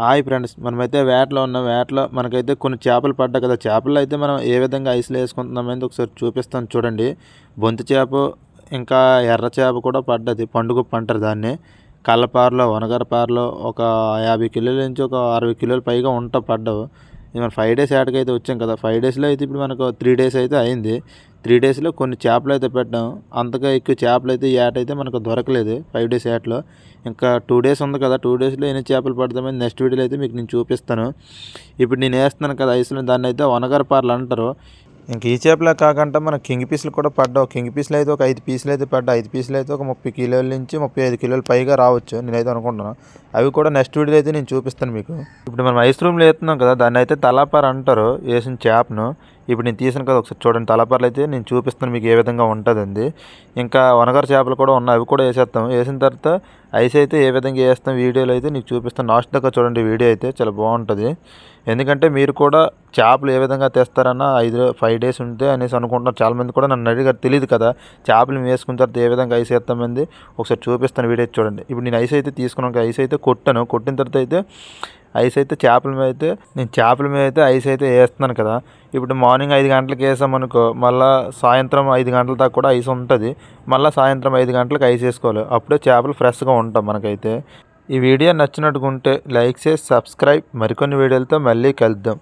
Hi friends, మనమైతే వేటలో ఉన్నాం. వేటలో మనకైతే కొన్ని చేపలు పడ్డాయి కదా. చేపలు అయితే మనం ఏ విధంగా ఐస్లో వేసుకుంటున్నాం అనేది ఒకసారి చూపిస్తాను చూడండి. బొంత చేప, ఇంకా ఎర్ర చేప కూడా పడ్డది. పండుగప్పు అంటారు దాన్ని. కళ్ళపారలో, వనగరపారలో ఒక 50 కిలోల నుంచి ఒక 60 కిలోలు పైగా పడ్డవు. ఇది మనం 5 డేస్ ఏటకైతే వచ్చాం కదా. 5 డేస్లో అయితే ఇప్పుడు మనకు 3 డేస్ అయితే అయింది. 3 డేస్లో కొన్ని చేపలు అయితే పెట్టాం. అంతగా ఎక్కువ చేపలు అయితే ఏటైతే మనకు దొరకలేదు 5 డేస్ ఏటలో. ఇంకా 2 డేస్ ఉంది కదా. 2 డేస్లో ఎన్ని చేపలు పడతామని నెక్స్ట్ వీడియోలో అయితే మీకు నేను చూపిస్తాను. ఇప్పుడు నేను వేస్తున్నాను కదా ఐస్లో, దాన్ని అయితే వనగరపారలు అంటారు. ఇంక ఈ చేపలే కాకుండా మన కింగ్ పీసులు కూడా పడ్డావు. కింగ్ పీసులు అయితే ఒక 5 పీసులు అయితే పడ్డా. 5 పీసులు అయితే ఒక 30 కిలోల నుంచి 35 కిలోలు పైగా రావచ్చు నేనైతే అనుకుంటున్నాను. అవి కూడా నెక్స్ట్ వీడియో అయితే నేను చూపిస్తాను మీకు. ఇప్పుడు మనం ఐస్ రూమ్లో వేస్తున్నాం కదా, దాన్ని అయితే తలాపార అంటారు వేసిన చేపను. ఇప్పుడు నేను తీసాను కదా, ఒకసారి చూడండి. తలాపారలు అయితే నేను చూపిస్తాను మీకు ఏ విధంగా ఉంటుందండి. ఇంకా వనగర చేపలు కూడా ఉన్నాయి, అవి కూడా వేసేస్తాం. వేసిన తర్వాత ఐస్ అయితే ఏ విధంగా వేస్తాం వీడియోలో అయితే నీకు చూపిస్తాను. లాస్ట్ దాకా చూడండి, వీడియో అయితే చాలా బాగుంటుంది. ఎందుకంటే మీరు కూడా చేపలు ఏ విధంగా తెస్తారన్న 5 డేస్ ఉంటే అనేసి అనుకుంటున్నారు చాలామంది కూడా. నన్ను అడిగారు, తెలియదు కదా చేపలు వేసుకున్న తర్వాత ఏ విధంగా ఐస్ వేస్తామంది. ఒకసారి చూపిస్తాను, వీడియో చూడండి. ఇప్పుడు నేను ఐస్ అయితే తీసుకున్నాను. ఐస్ అయితే కొట్టిన తర్వాత అయితే ఐస్ అయితే చేపల మీద అయితే ఐస్ అయితే వేస్తున్నాను కదా. ఇప్పుడు మార్నింగ్ 5 గంటలకు వేసామనుకో, మళ్ళీ సాయంత్రం 5 గంటల దాకా కూడా ఐస్ ఉంటుంది. మళ్ళీ సాయంత్రం 5 గంటలకు ఐస్ వేసుకోవాలి. అప్పుడే చేపలు ఫ్రెష్గా ఉంటాం మనకైతే. ఈ వీడియో నచ్చినట్టుకుంటే లైక్ చేసి సబ్స్క్రైబ్. మరికొన్ని వీడియోలతో మళ్ళీ కలుద్దాం.